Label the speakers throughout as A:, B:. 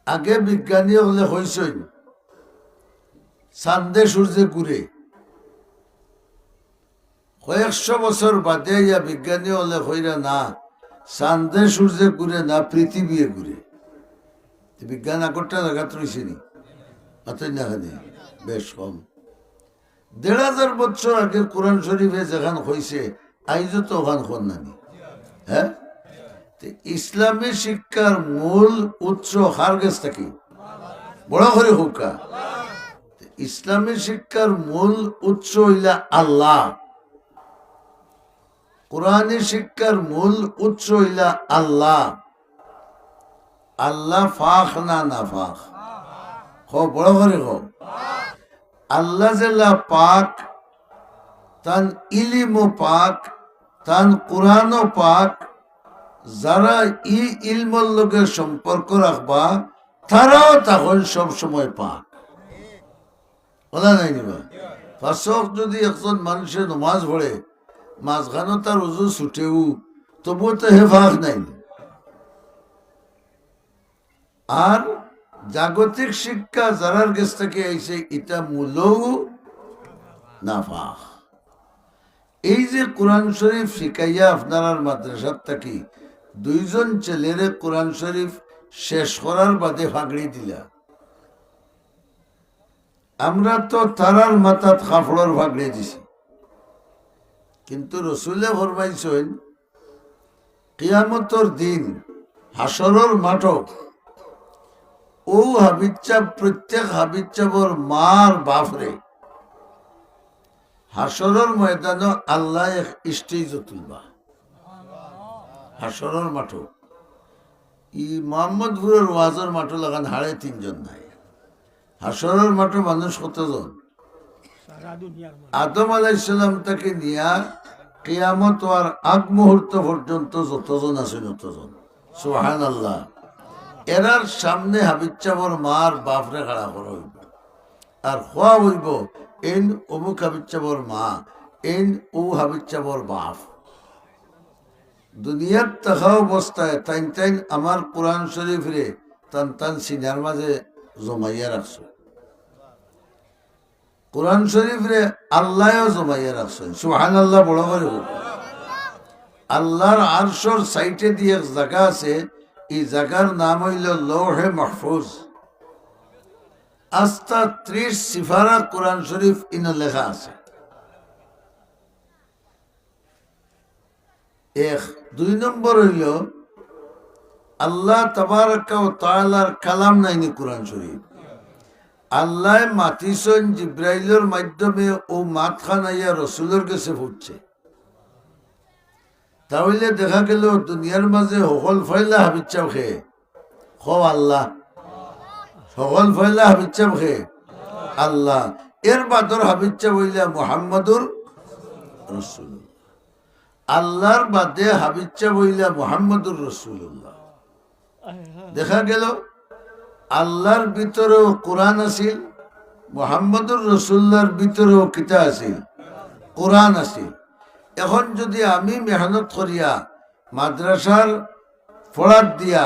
A: আগে বিজ্ঞানী হলে হইসই চান্দে সূর্যে ঘুরে, কয়েকশো বছর বাদে ইয়া বিজ্ঞানী হলে হইরা না চান্দে সূর্যে ঘুরে না পৃথিবী ঘুরে। বিজ্ঞান আগরটা জায়গা রয়েছে নি না বেশ কম। ১,৫০০ বছর আগে কোরআন শরীফে যেখান হয়েছে আইজও তো ওখান হন নানি। হ্যাঁ, ইসলামী শিক্ষার মূল উৎস হার গেছ থাকি বড় করে হোকা। ইসলামী শিক্ষার মূল উৎস হইলা আল্লাহ, কোরআনী শিক্ষার মূল উৎস হইলা আল্লাহ। আল্লাহ ফাখ না না ফাখ বড় করে হোক। আল্লাহ জেলা পাক, তান ইলিমও পাক, তান কোরআনও পাক। যারা ইলমর লোকের সম্পর্ক রাখবা তারাও তখন সবসময় পাক। বলা নাই নিবা ফাঁসক যদি একজন মানুষের নমাজ পড়ে মাঝখানো তার উজু ছুটেও তবুও তো হে ফাঁক নাই। আর জাগতিক শিক্ষা যারার কাছ থেকে আইছে এটা মূলও না ফাঁক। এই যে কোরআন শরীফ শিখাইয়া আপনার মাদ্রাসার থাকি 2 জন ছেলেরে কোরআন শরীফ শেষ করার বাদে ফাঁকড়ি দিলা, আমরা তো তারার মাথাত কাপড়ের ফাঁকড়ি দিছি। কিন্তু রসুলে ফরমাইছেন কিয়ামতের দিন হাসরের মাঠক ও হাবিচ্চাব প্রত্যেক হাবিচ্চাবর মার বাপরে হাসরের ময়দানে আল্লাহ এক স্টেজ তুলবা। হাসরের মাঠো ই মোহাম্মদপুরের ওয়াজের মাঠো লাগান 3.5 জন নাই। হাসরের মাঠে মানুষ কতজন? আদম আলাইহিস সালাম থেকে নিয়া কিয়ামত হওয়ার আগ মুহূর্ত পর্যন্ত যতজন আছে ততজন। সুবহানাল্লাহ। এরার সামনে হাবিচ্চাবর মার বাপরে খাড়া করা হইব আর খোয়া হইব এন অমুক হাবিচ্চাবর মা, এন ও হাবিচ্চাবর বাপ। দুনিয়ার থাকা অবস্থায় টাইন টাইন আমার কোরআন শরীফরে টান টান সিনার মাঝে জমাইয়া রাখছ। কোরআন শরীফরে আল্লাহও জমাইয়া রাখছেন। সুবহানাল্লাহ বড় করে হোক। আল্লাহর আরশের সাইটে দিয়ে এক জায়গা আছে, এই জায়গার নাম হইল লৌহে মাহফুজ। আস্তা 30 সিফারা কোরআন শরীফ ইন লেখা আছে। 2 নম্বর হইল আল্লাহ তাবারাকা ওয়া তাআলার কালাম নাইনি কোরআন শরীফ। আল্লাহ মাতিছেন জিব্রাইলের মাধ্যমে ও মাতখানাইয়া রসুলের কাছে ফুটছে। তাহলে দেখা গেল দুনিয়ার মাঝে সকল ফয়লা হাবিচ্ছাব খেয়ে আল্লাহ, সকল ফয়লা হাবিচ্ছাব খেয়ে আল্লাহ। এর বাদর হাবিচ্ছাব হইলা মুহাম্মাদুর রাসূলুল্লাহ। আল্লাহর বাদে হাবিচ্ছাব হইলা মুহাম্মাদুর রাসূলুল্লাহ। দেখা গেল আল্লাহর ভিতরেও কোরআন আছিল, মুহাম্মাদুর রাসূলুল্লাহর ভিতরেও কিতা আছিল? কোরআন আছিল। এখন যদি আমি মেহনত করিয়া মাদ্রাসার পড়ার দিয়া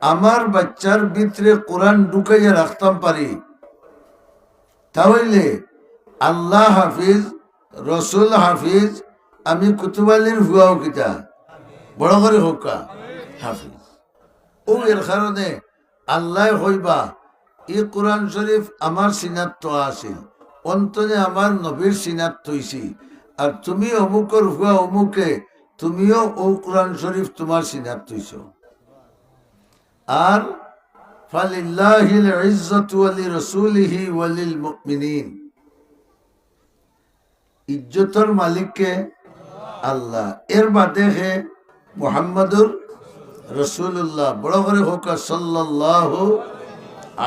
A: আমার বাচ্চার ভিতরে কোরআন ঢুকাইয়া রাখতাম পারি, তাহলে আল্লাহ হাফিজ, রসুল হাফিজ, আমি কুতুবালির হুয়াও কিতা বড় করে হোকা হাফিজ। ও এর কারণে আল্লাহ হইবা এই কোরআন শরীফ আমার সিনাত তো আছিল, অন্তরে আমার নবীর সিনাত তৈছি, আর তুমি অমুকর হুয়া অমুকে তুমিও ও কোরআন শরীফ তোমার সিনাত তৈছ। আর ফালিল্লাহিল ইজ্জাতু ওয়া লিরাসূলিহি ওয়া লিল মুমিনিন, ইজ্জতের মালিককে আল্লাহ, এর বাদে হে মুহাম্মাদুর রাসূলুল্লাহ। বড় করে হোক সাল্লাল্লাহু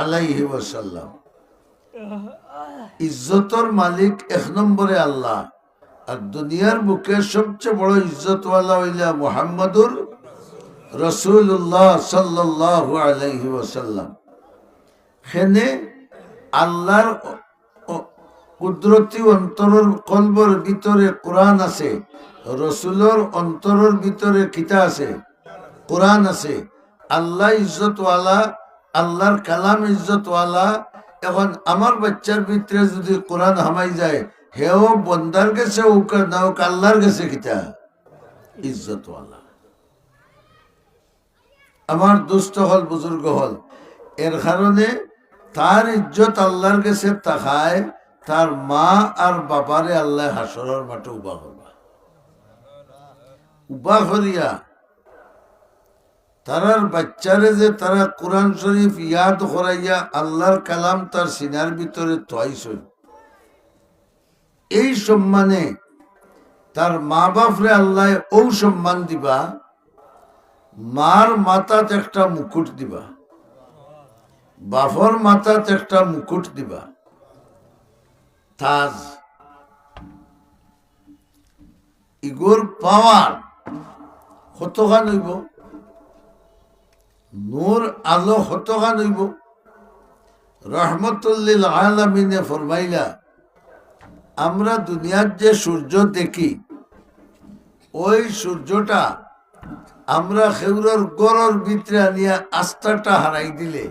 A: আলাইহি ওয়াসাল্লাম। ইজ্জতের মালিক 1 নম্বরে আল্লাহ, আর দুনিয়ার বুকে সবচেয়ে বড় ইজ্জতওয়ালা হইলা মুহাম্মাদুর রাসূলুল্লাহ সাল্লাল্লাহু আলাইহি ওয়াসাল্লাম। হেনে আল্লাহর কুদরতি অন্তরের কলবের ভিতরে কোরআন আছে, রসুলের অন্তরের ভিতরে কিতা আছে? কোরআন আছে। আল্লাহ ইজ্জতওয়ালা, আল্লাহর কালাম ইজ্জতওয়ালা। এখন আমার বাচ্চার ভিতরে যদি কোরআন হামাই যায়, হেও বন্দার গেছে আল্লাহর গেছে কিতা ইজ্জতওয়ালা। আমার দুস্থ হল বুজুর্গ হল, এর কারণে তার ইজ্জত আল্লাহর কাছে তাকায়, তার মা আর বাবারে আল্লাহ হাসরের মাঠে উবা করবা, উবা করিয়া তারার বাচ্চারে যে তারা কোরআন শরীফ ইয়াদ করাইয়া আল্লাহর কালাম তার সিনার ভিতরে তোয়াইছই, এই সম্মানে তার মা বাপরে আল্লাহ ও সম্মান দিবা, মার মাথাত একটা মুকুট দিবা, বাপর মাথাত একটা মুকুট দিবা, তাজ। ইগোর পাওয়ার কতখান হইব, নূর আলো কতখান হইব। রহমতুল্লিল আলামিনে ফরমাইলা, আমরা দুনিয়ার যে সূর্য দেখি, ওই সূর্যটা আমরা খেউরের গড়ের ভিতরে আনিয়া আস্থাটা হারাই দিলে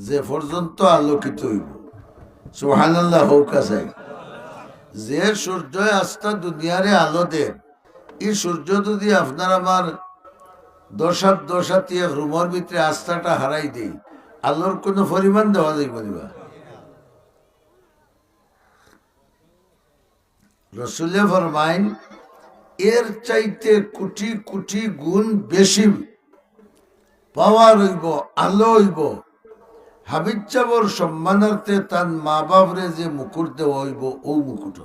A: যে পর্যন্ত আলোকিত হইব। সুবহানাল্লাহ হোক আছে। যে সূর্য আস্থা দুনিয়ারে আলো দেন, এই সূর্য যদি আপনার আমার দশাত রুমের ভিতরে আস্থাটা হারাই দেই, আলোর কোনো পরিমাণ দেওয়া যাইব না। রসুলে ফরমাইন, এর চাইতে কোটি কোটি গুণ বেশি পাওয়ার হইব, আলো হইব হাবিব চাবর সম্মানার্থে তার মা বাবরে যে মুকুট দেওয়া হইব, ও মুকুট।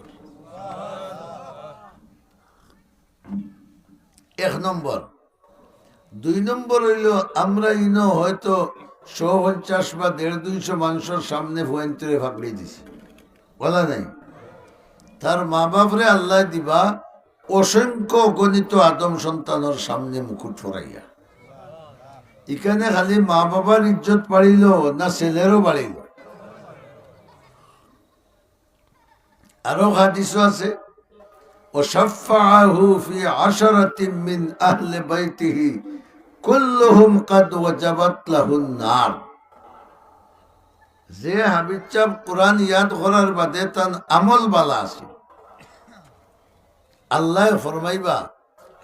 A: এক নম্বর। 2 নম্বর হইল, আমরা হয়তো 150 বা 150 মানুষের সামনে ভয়ন্তরে ফাঁকড়ি দিছি, বলা নাই। তার মা বাপরে আল্লাহ দিবা অসংখ্য গণিত আদম সন্তানের সামনে মুকুট ফরাইয়া। এখানে খালি মা বাবার ইজ্জত বাড়িল না ছেলেরও বাড়িল। আরো হাদিস আছে, وشفعه في 10 من أهل بيته كلهم قد وجبت له النار। যে হাবিব চাপ কোরআন ইয়াদ করার বাদে তার আমল বালা আছে, আল্লাহ ফরমাইবা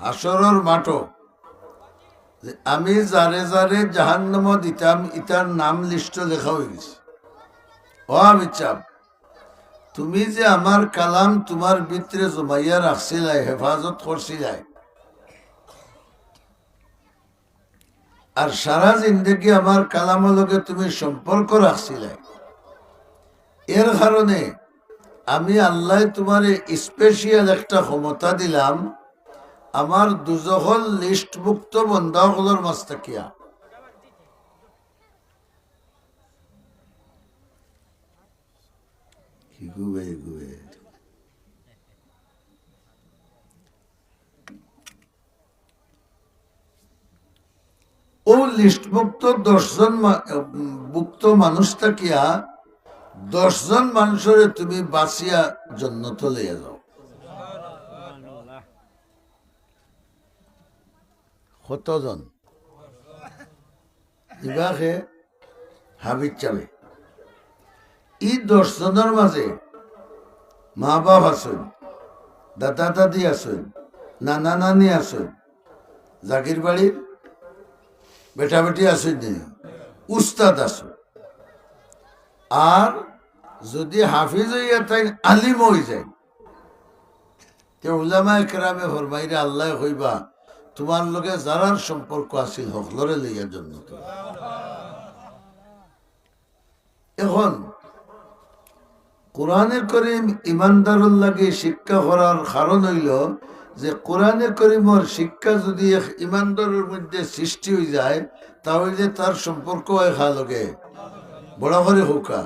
A: হাসরের মাঠো, আমি যারে যারে জাহান্নাম দিতাম ইতার নাম লিস্ট লেখা হয়ে গেছে। ও হাবিব চাপ, তুমি যে আমার কালাম তোমার ভিতরে জমাইয়া রাখছিলাই, হেফাজত করছিলাই, আর সারা জিন্দগি আমার কালামের লগে তুমি সম্পর্ক রাখছিলাই, এর কারণে আমি আল্লাহ তোমারে স্পেশাল একটা ক্ষমতা দিলাম, আমার দুজহল লিস্টভুক্ত বন্দাসকলের মাস্তাকিয়া। ও লিস্টভুক্ত 10 জন ভুক্ত মানুষ থাকিয়া 10 জন মানুষের তুমি বাঁচিয়া জন্নত লইয়া যাও। কতজন ইবাকে হাবিব চাবে? এই 10 জনের মাঝে মা বাপ আছেন, দাদা দাদি আছেন, নানা নানি আছেন, জাকির বাড়ির বেটা বেটি আছেন, উস্তাদ আছেন, আর যদি হাফিজ হইয়া তাই আলিম হয়ে যায়, তে উলামায়ে কেরামে ফরমাইরে আল্লাহ কইবা তোমার লগে যারার সম্পর্ক আছিল হকলরে লইয়ার জন্য। এখন কোরআনে করিম ইমানদারুল লাগে শিক্ষা করার কারণ হইল যে কোরআনে করিমর শিক্ষা যদি ইমানদারের মধ্যে সৃষ্টি হয়ে যায়, তাহলে তার সম্পর্ক হয় খা লগে বড় করে হোকা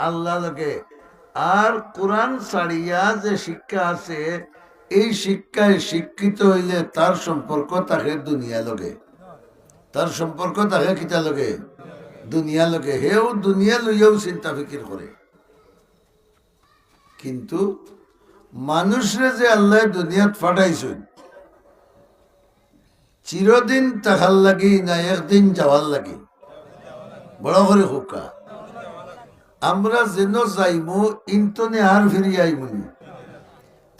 A: আল্লাহ লগে। আর কোরআন ছাড়িয়া যে শিক্ষা আছে, এই শিক্ষায় শিক্ষিত হইলে তার সম্পর্ক তাকে দুনিয়া লগে, তার সম্পর্ক তাকে কিতা লগে দুনিয়া লগে। হেও দুনিয়া লইয়াও চিন্তা ফিকির করে। কিন্তু মানুষরে যে আল্লাহ দুনিয়াত ফাটাইছেন, চিরদিন তাহার লাগি না একদিন যাওয়ার লাগি? বড় করে হুকা আমরা যেন যাইমু ইন্তনে আর ফিরি আইমুনি।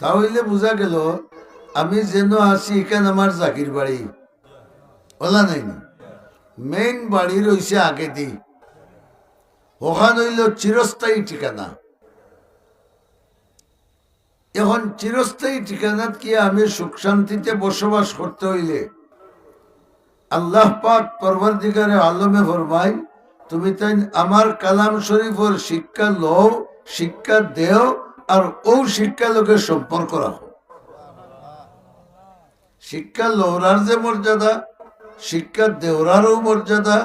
A: তাহলে বোঝা গেল আমি যেন আছি এখানে আমার জাকির বাড়ি ওলা নাই। মেইন বাড়ি রয়েছে আগে দি, ওখান হইল চিরস্থায়ী ঠিকানা। এখন চিরস্থায়ী ঠিকানাত কি আমি সুখ শান্তিতে বসবাস করতে হইলে আল্লাহ পাক পরবর্তীকারে আলমে ফরমাই, তুমি তাই আমার কালাম শরীফের শিক্ষা লও, শিক্ষা দেও, আর ও শিক্ষা লোকের সম্পর্ক রাখো। শিক্ষা লওরার যে মর্যাদা, শিক্ষা দেওরারও মর্যাদা,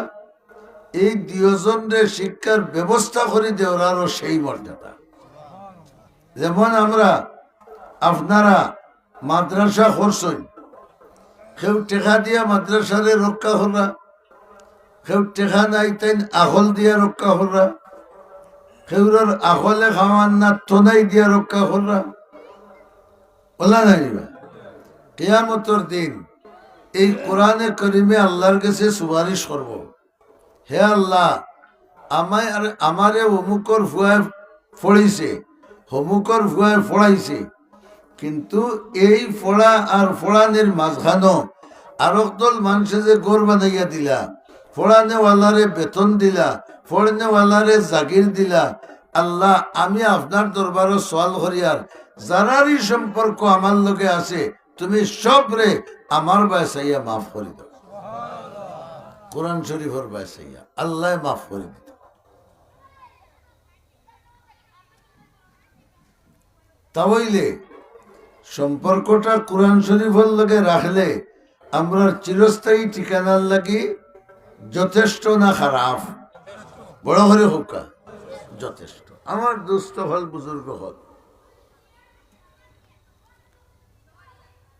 A: এই দুজনরে শিক্ষার ব্যবস্থা করে দেওরারও সেই মর্যাদা। যেমন আমরা আপনারা মাদ্রাসা করছেন, কেউ টেকা দিয়া মাদ্রাসারে রক্ষা করা, কেউ টেকা নাই তাই আহল দিয়া রক্ষা করা, কেউর আহলে খাওয়ান না তোনাই দিয়া রক্ষা করা বলা নাই। কিয়ামতের দিন এই কোরআনে করিমে আল্লাহর কাছে সুপারিশ করব, হে আল্লাহ আমারে অমুকর ভুয়ায় ফড়িছে, অমুকর ভুয়ায় ফড়াইছে, কিন্তু এই ফোড়া আর ফোড়ানের মাঝখানো আর একদল মানুষে যে গোর বানাইয়া দিলা, ফোড়ানেওয়ালারে বেতন দিলা, ফোড়ানেওয়ালারে জাগির দিলা, আল্লাহ আমি আপনার দরবারও সওয়াল করিয়ার যারারই সম্পর্ক আমার লগে আছে তুমি সব রে আমার বাসাইয়া মাফ করে দাও। কোরআন শরীফের বাসাইয়া আল্লাহ মাফ করে দিত। তাহলে সম্পর্কটা কোরআন শরীফের লগে রাখলে আমরা চিরস্থায়ী ঠিকানার লাগি যথেষ্ট না খারাপ? বড় করে হোকা যথেষ্ট। আমার দুস্থ হল বুজুর্গ হল,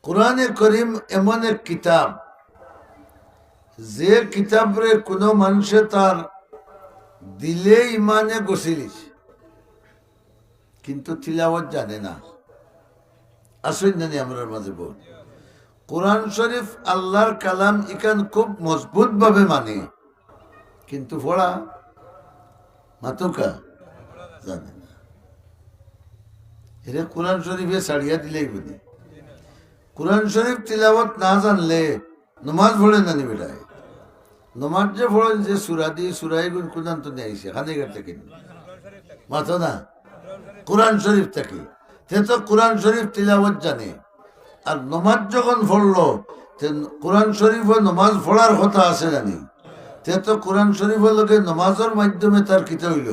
A: কোরআনে করিম এমন এক কিতাব যে কিতাবরে কোনো মানুষে তার দিলে ইমানে গছিলিস কিন্তু তিলাওয়াত জানে না। আসুন জানি আমরা মাঝে বল, কোরআন শরীফ আল্লাহর কালাম ইখান খুব মজবুত ভাবে মানে, কিন্তু পড়া মাতুকা জানে না। এরা কোরআন শরীফে ছাড়িয়া দিলেই বুঝি। কোরআন শরীফ তিলাওয়াত না জানলে নমাজ পড়ে জানি বেটায়। নমাজ যে পড়েন যে সুরা দিয়ে সুরাই গুণ কোরআন তো নিয়ে আইসে খানিঘাট থেকে মাথো না কোরআন শরীফ থেকে, সে তো কোরআন শরীফ তিলাওয়াত জানে। আর নমাজ যখন পড়লো কোরআন শরীফ নমাজ পড়ার কথা আছে জানি, সে তো কোরআন শরীফের লোকে নমাজের মাধ্যমে তার কিতা হইল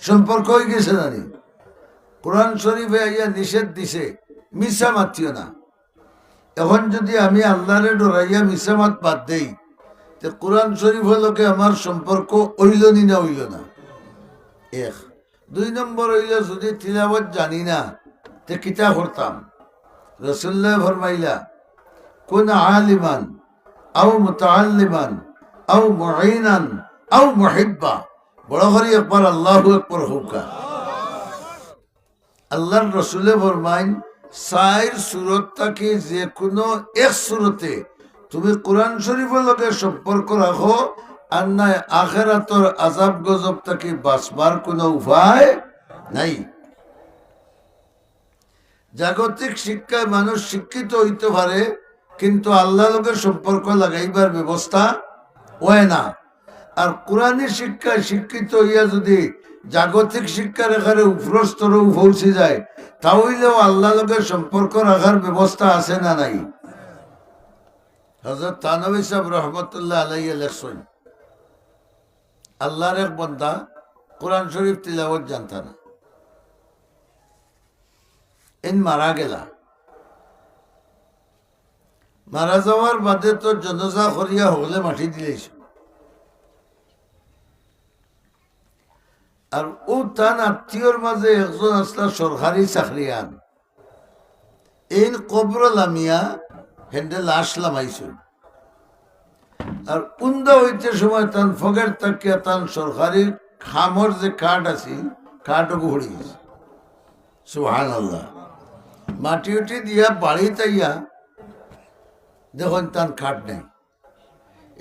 A: সম্পর্ক হয়ে গেছে জানি। কোরআন শরীফে আইয়া নিষেধ দিছে মিশা মাতিও না। এখন যদি আমি আল্লাহরে ডরাইয়া মিশা মাত বাদ দেই, তো কোরআন শরীফের লোকে আমার সম্পর্ক হইল নি না হইল না? এক। দুই নম্বর হইল যদি তিলাওয়াত জানি না তে কিতা করতাম? রাসূলুল্লাহ ফরমাইলা কুন আলিমান আও মুতাআল্লিমান আও মুঈনান আও মুহিব্বা। বড় করে একবার আল্লাহু আকবার হুকা। আল্লাহর রাসূলে ফরমাইন চার সুরত থাকি যে কোনো এক সুরতে তুমি কোরআন শরীফের লগে সম্পর্ক রাখো, আর নাই আখিরাতের আযাব গজব থেকে বাঁচবার কোনো উপায় নাই। জাগতিক শিক্ষায় মানুষ শিক্ষিত হইতে পারে, কিন্তু আল্লাহ লোকের সম্পর্ক লাগাইবার ব্যবস্থা হয় না। আর কোরআনী শিক্ষায় শিক্ষিত হইয়া যদি জাগতিক শিক্ষার এখানে উপরস্তর পৌঁছে যায়, তাহলেও আল্লাহ লোকের সম্পর্ক রাখার ব্যবস্থা আছে না নাই? হযরত থানভী সাহেব রহমতুল্লাহ আলাইহি লেখছেন, আল্লাহর এক বান্দা কোরআন শরীফ তিলাওয়াত জানতা না, এন মারা গেলা। মারা যাওয়ার বাদে তো জনাজা করিয়া হলে মাটি দিলেছ। আর ও তার আত্মীয়র মাঝে একজন আসলা সরকারি চাকরিয়ান, এই কবর লামিয়া হেন্ডে লাশ লামাইছে। আর উন্দা হইতে সময় তান ফগের তাকিয়া তান সরকারি খামর যে কাঠ আছে কাঠও ঘুরে গেছে। সুবহানাল্লাহ। মাটি উঠি দিয়া বাড়ি তাইয়া দেখুন তার কাঠ নেই।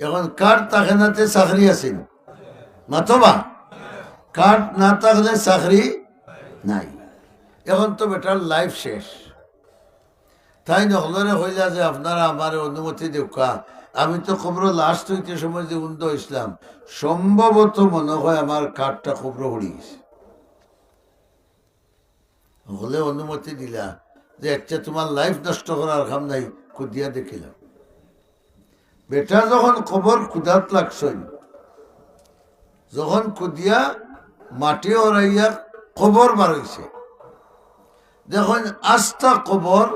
A: এখন কাঠ থাকে নাতে চাকরি আছেন মাতবা, কাঠ না থাকলে চাকরি নাই। এখন তো বেটার লাইফ শেষ। তাই নকলরে হইলা যে আপনারা আমার অনুমতি দেউকা, আমি তো খবর লাস্ট হইতে সময় যে উন্দ ইসলাম সম্ভবত মনে হয় আমার কাঠটা খবর উড়ি গেছে। হলে অনুমতি দিলা যে একটা তোমার লাইফ নষ্ট করার কাম নাই, খুদিয়া দেখিলাম। বেটা যখন খবর ক্ষুধাত লাগছই, যখন খুদিয়া মাটি ওরাইয়া কবর বার হইছে, দেখুন আস্থা কবর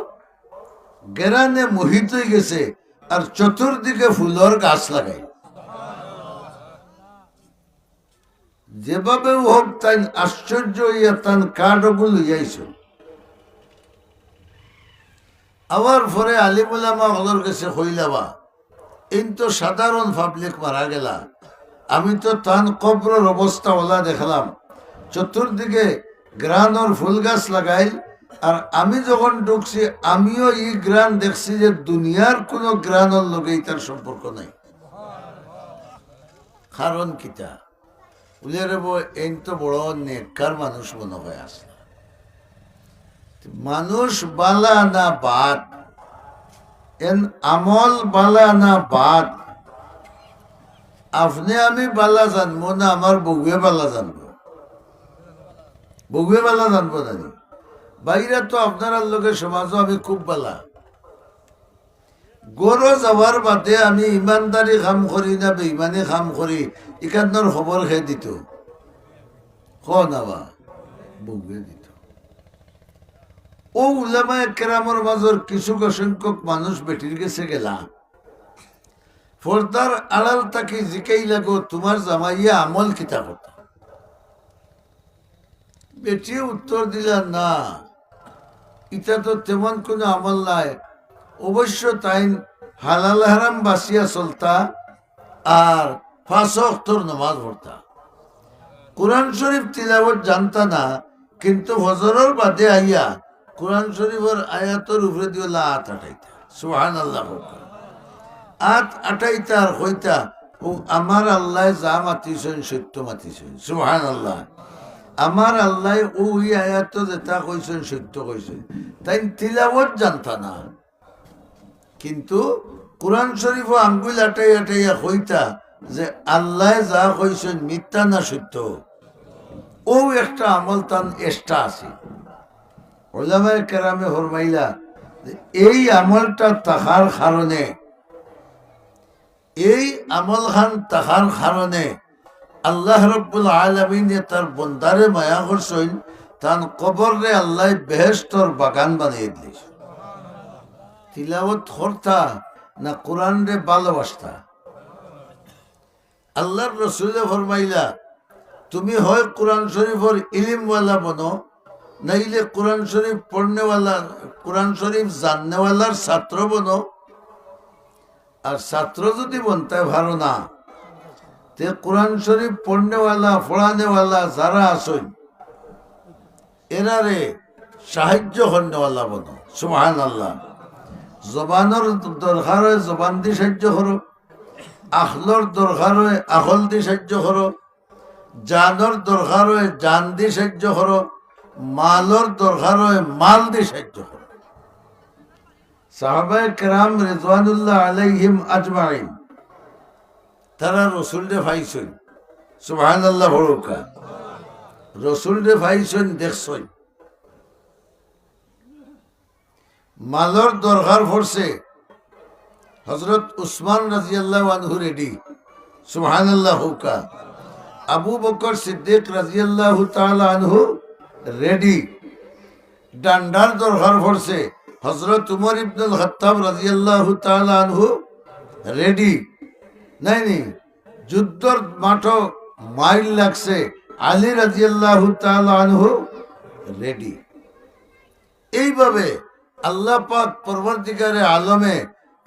A: গেরানে মোহিত হয়ে গেছে, আর চতুর্দিকে ফুলের গাছ লাগাই। যেভাবে হোক তাই আশ্চর্য হইয়া তান কাঠগুলো লইয়াইছ। আবার পরে আলিমুলামা হলর কাছে হইলাবা, এই তো সাধারণ পাবলিক মারা গেলা, আমি তো তান কবরের অবস্থা ওলা দেখলাম, চতুর্দিকে গ্রানের ফুল গাছ লাগাইল। আর আমি যখন ঢুকছি আমিও এই গ্রান দেখছি যে দুনিয়ার কোনো গ্রানের লগে তার সম্পর্ক নাই। কারণ কিতা উলিয়ার এই তো বড় নেককার মানুষ মনে হয় আসলে। মানুষ বালা না বাদ, এন আমল বালা না বাদ, আপনি আমি বালা জানবো না আমার বগুয়ে বালা জানবো, বগুয়ে বালা জানবো জানি। বাইরে তো আপনার লোকের সমাজও আমি খুব বালা, গরো যাওয়ার বাদে আমি ইমানদারি কাম করি না বেইমানি কাম করি এখানোর খবর খেয়ে দিত নাবা বগুয়ে দিত। ও উলামা কেরামর মাজর কিছু সংখ্যক মানুষ বেটির গেছে গেলা, ফর্দার আড়াল তাকে জিকাই লাগো তোমার জামাইয়া আমল কিতা কথা। বেটি উত্তর দিলা না, এটা তো তেমন কোনো আমল নাই, অবশ্য তাই হালাল হারাম বাসিয়া চলতা আর 5 ওয়াক্তের নামাজ পড়তা। কোরআন শরীফ তিলাওয়াত জানতা না, কিন্তু ফজরের বাদে আইয়া কোরআন শরীফের আয়াতের উপরে দিয়ে আত আটাইতা, সুবহানাল্লাহ। আত আটাইতা আর কইতা ও আমার আল্লাহ যা মাতিছেন সত্য মাতিছেন, সুবহানাল্লাহ। আমার আল্লাহ ওই আয়াত যেটা কইছেন সত্য কইছেন, তাই তিলাওয়াত জানতা না, কিন্তু কোরআন শরীফ আঙ্গুল আটাই আটাইয়া কইতা যে আল্লাহ যা কইছেন মিথ্যা না সত্য। ও একটা আমল তান এক্সট্রা আছে। ওলামায়ে কেরামে ফরমাইলা এই আমলটা তাহার কারণে, এই আমল খান তাহার কারণে আল্লাহ রাব্বুল আলামিন তার বন্দারে মায়া করছেন, তার কবরে আল্লাহ বেহেশতর বাগান বানিয়ে দিলেন। তিলাওয়াত করতা না কোরআন রে ভালোবাসতা। আল্লাহর রাসূলে ফরমাইলা তুমি হয় কোরআন শরীফের ইলমওয়ালা বনো, নাইলে কোরআন শরীফ পড়নেওয়ালা, কোরআন শরীফ জাননেওয়ালার ছাত্র বনো। আর ছাত্র যদি বনতে ভালো না, তে কোরআন শরীফ পড়নেওয়ালা পড়ানেওয়ালা যারা আসেন এরারে সাহায্য করনেওয়ালা বনো, সুবহানাল্লাহ। জবানের দরকার হয় জবান দিয়ে সাহায্য করো, আখলর দরকার হয় আখল দিয়ে সাহায্য করো, জানর দরকার হয় জান দিয়ে সাহায্য করো, মালর দরকার হয় মাল দিয়ে সাহায্য করো। সাহাবায়ে কেরাম রিজওয়ানুল্লাহ আলাইহিম আজমাইন তারা রসুল রে পাইছেন, সুবহানাল্লাহ বড়কা। রসুল রে পাইছেন দেখছেন, মালর দরকার পড়ছে হযরত উসমান রাদিয়াল্লাহু আনহু রেডি, সুবহানাল্লাহ হুকা। আবু বকর সিদ্দিক রাদিয়াল্লাহু তাআলা আনহু রেডি। ডান্ডার দরকার পড়ছে হযরত উমর ইবনুল খাত্তাব রাদিয়াল্লাহু তাআলা আনহু রেডি। নাই নি যুদ্ধর মাঠ মাইল লাগছে, আলী রাদিয়াল্লাহু তাআলা আনহু রেডি। এইভাবে আল্লাহ পাক পরবর্তীকারে আলমে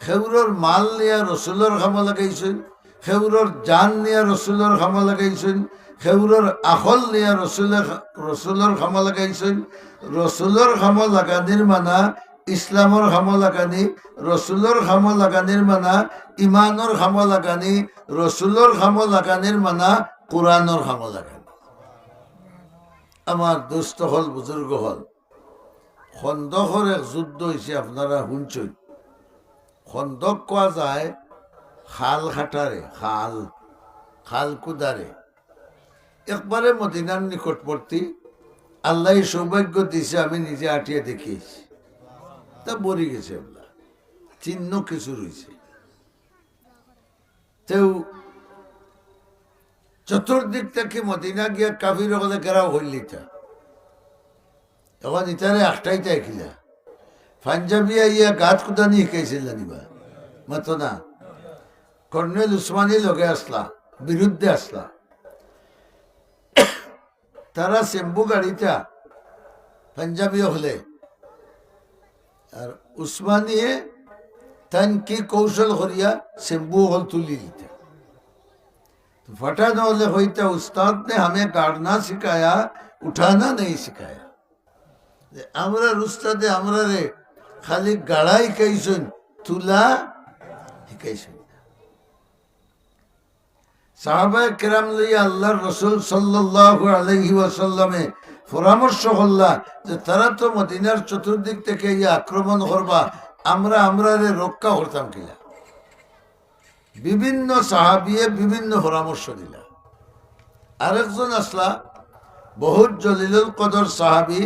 A: খেউরর মাল নিয়ে রসুলের খামা লাগাইছেন, খেউরর জান নিয়ে রসুলের খামা লাগাইছেন, খেউরর আখল নিয়ে রসুলের খামা লাগাইছেন। রসুলের খামা লাগানির মানা ইসলামর খামো লাগানি, রসুলোর খামো লাগানির মানা ইমানোর খামো লাগানি, রসুলোর খামো লাগানির মানা কোরআনোর খামো লাগানি। আমার দুস্থ হল, বুজুর্গ হল, খন্দকর এক যুদ্ধ হয়েছে, আপনারা শুনছেন। খন্দক কোয়া যায় খাল খাটারে, খাল খাল কুদারে। একবারে মদিনার নিকটবর্তী, আল্লাহ সৌভাগ্য দিছে, আমি নিজে আটিয়ে দেখিয়েছি। তা বরি গেছে, চিহ্ন কিছু রয়েছে। তেও চতুর্দিক থেকে মদিনা গিয়া কাফির হলে কেরাও হইলিটা। এখন ইতারে একটাই চাইখিলা পাঞ্জাবিয়া ইয়া গাত কুদানি শিকাইছিল নিবা মাতো না। কর্নেল উসমানী লগে আসলা, বিরুদ্ধে আসলা। তারা সেম্বু গাড়িটা পাঞ্জাবি হলে, আর উসমানিয়ে তান কি কৌশল করিয়া সেম্বু হল তুলি দিতে। फटा न होले होता, उस्ताद ने हमें गाड़ना सिखाया, उठाना नहीं सिखाया। আমরা উস্তাদে আমরা রে খালি গাড়াই শিখাইছেন, তুলা শিখাইছেন। সাহাবায়ে কেরাম লইয়া আল্লাহর রাসূল সাল্লাল্লাহু আলাইহি ওয়াসাল্লামে পরামর্শ করলা যে তারা তো মদিনার চতুর্দিক থেকে ইয়া আক্রমণ করবা, আমরা রে রক্ষা করতাম কিলা। বিভিন্ন সাহাবিয়ে বিভিন্ন পরামর্শ দিলা। আরেকজন আসলা, বহুত জলিলুল কদর সাহাবি,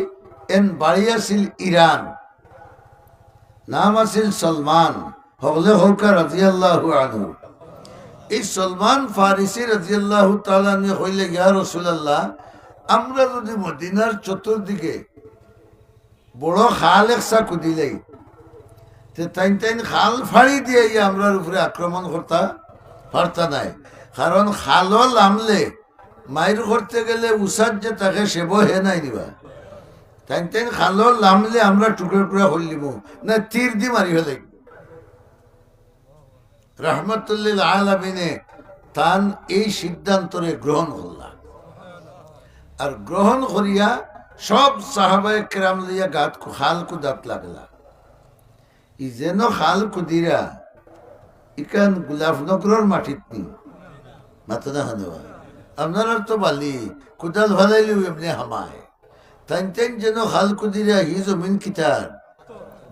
A: এন বাড়ি আছিল ইরান, নাম আছিল সলমান, হগলে হৌকা রাদিয়াল্লাহু আনহু। এই সলমান ফারিসি রাদিয়াল্লাহু তাআলা আনহু কইলে, ইয়া রাসূলুল্লাহ, আমরা যদি মদিনার চতুর্দিকে বড় খাল একসা কুদিলাই, তাইন তাইন খাল ফাড়ি দিয়ে আমরা উপরে আক্রমণ করতে পারতা নাই। কারণ খালও নামলে মাইর করতে গেলে উষার যে তাকে সেব হে নাই নিবা। তাইন তাইন খালও নামলে আমরা টুকরা টুকরা হলিব না, তীর দি মারি হলে। রহমতুল্লিল আলামিনে তান এই সিদ্ধান্তরে গ্রহণ করলা। আর গ্রহণ করিয়া সব সাহাবায়ে কেরাম লইয়া গাত খাল কুদাত লাগলা। ই যেন খাল কুদিরা ইকান গোলাপনগরের মাটিত নি মাথা না হানেবা। আপনার তো বালি কুদাল ভালাইলেও এমনি হামায়। তাইন তাইন যেন খাল কুদিরা হি জমিন কিতার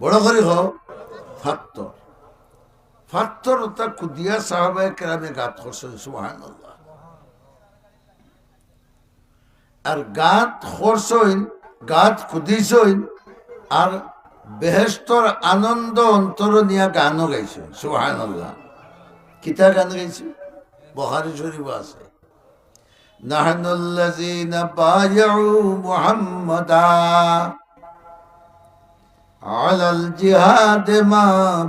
A: বড় করে হও ফাত্তর ফাত্তর ওটা কুদিয়া সাহাবায়ে কেরামে গাত করছেন, সুবহানাল্লাহ। আর গাত করছেন, গাত কুদিছেন, আর বেহেশতর আনন্দ অন্তর নিয়া গানও গাইছে, সুবহানাল্লাহ। কিতা গান গাইছে? বুখারী শরীফ আছে, নাহনুল্লাযীনা বায়াউ মুহাম্মাদা আলাল জিহাদ মা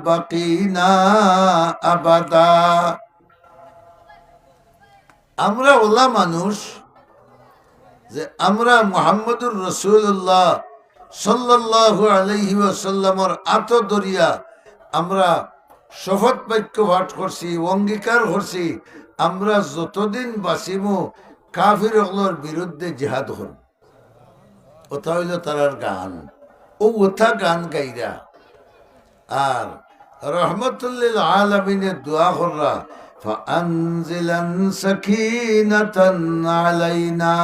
A: বাকিনা আবাদা। আমরা ওলা মানুষ যে আমরা মুহাম্মদুর রাসূলুল্লাহ সাল্লাল্লাহু আলাইহি ওয়াসাল্লামের আতদরিয়া আমরা শপথ বাক্য পাঠ করছি, অঙ্গীকার করছি, আমরা যতদিন বাঁচিমু কাফির ওগুলোর বিরুদ্ধে জিহাদ করব। ওটা হইল তারার গান। ও ওথা গান গাইরা আর রহমতুল্লিল আলামিনের দোয়া কররা, ফাআনজিলান সাকিনাতান আলাইনা।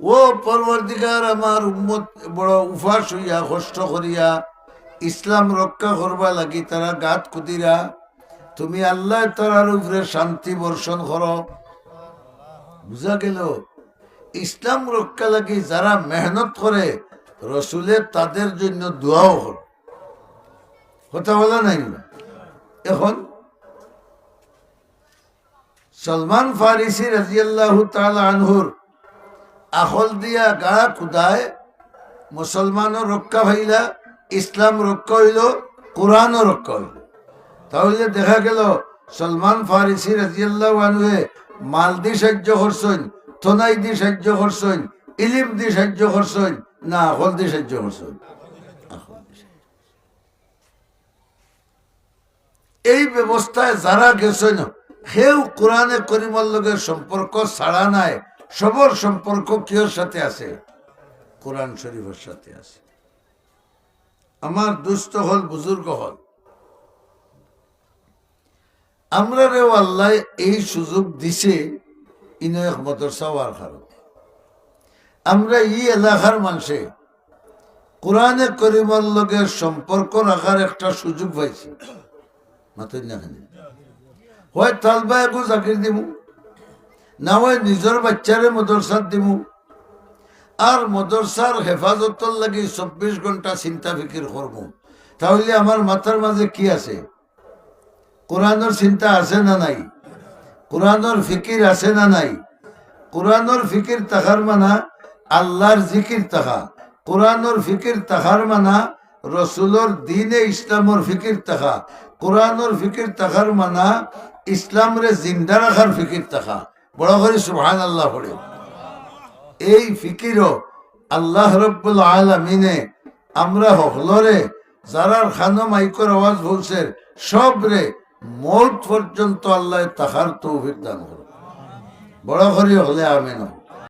A: ও পরবর্তীকার, আমার উম্মত বড় উফাস হইয়া কষ্ট করিয়া ইসলাম রক্ষা করবা লাগি তারা গাত কুদিরা, তুমি আল্লাহ তারার উপরে শান্তি বর্ষণ করো। বুঝা গেল ইসলাম রক্ষা লাগি যারা মেহনত করে রসুলের তাদের জন্য দোয়াও কর। কথা বলা নাই? এখন সলমান ফারিসি রাদিয়াল্লাহু তাআলা আনহুর আখল দিয়া গা খুদায় মুসলমানও রক্ষা হইলা, ইসলাম রক্ষা হইল, কোরআনও রক্ষা হইল। তাহলে দেখা গেল সলমান ফারিসি রাদিয়াল্লাহু আনহু মাল দি সাহায্য করছেন, থনাই দি সাহায্য করছেন, ইলিম দি সাহায্য করছেন, না আকল দি সাহায্য করছেন? এই ব্যবস্থায় যারা গেছেন সেও কোরআনে করিমের লগে সম্পর্ক ছাড়া নাই। সবর সম্পর্ক কিয়র সাথে আছে? কোরআন শরীফের সাথে আছে। আমার দুস্থ হল বুজুর্গ হল, আমরা রেও আল্লাহ এই সুযোগ দিছে ইনো এক মদরসা হওয়ার কারণে। আমরা এই এলাকার মানুষে কোরআনে করিমের লগে সম্পর্ক রাখার একটা সুযোগ পাইছি। মাথায় না হয় তালবা একো চাকরি দিমু, না হয় নিজের বাচ্চারে মদরসাত দিমু, আর মদরসার হেফাজতর লাগি 24 ঘন্টা চিন্তা ফিকির করব। তাহলে আমার মাথার মাঝে কি আছে? কোরআনের চিন্তা আছে না নাই? কোরআনের ফিকির আছে না নাই? কোরআনের ফিকির তাহার মানা আল্লাহর জিকির তাহা, কোরআনের ফিকির তাহার মানা রসুলোর দিনে ইসলামর ফিকির তাহা, কোরআনের ফিকির তাহার মানা ইসলামরে জিন্দা রাখার ফিকির তাহা। বড় করে সুবহানাল্লাহ পড়ে। এই ফিকিরও আল্লাহ রব্বুল আলামিনে আমরা হলরে যারার খানো মাইকর আওয়াজ বলছে সব রে মৌত পর্যন্ত আল্লাহ তাহার তৌফিক দান করুন। বড় করে হলে আমিন।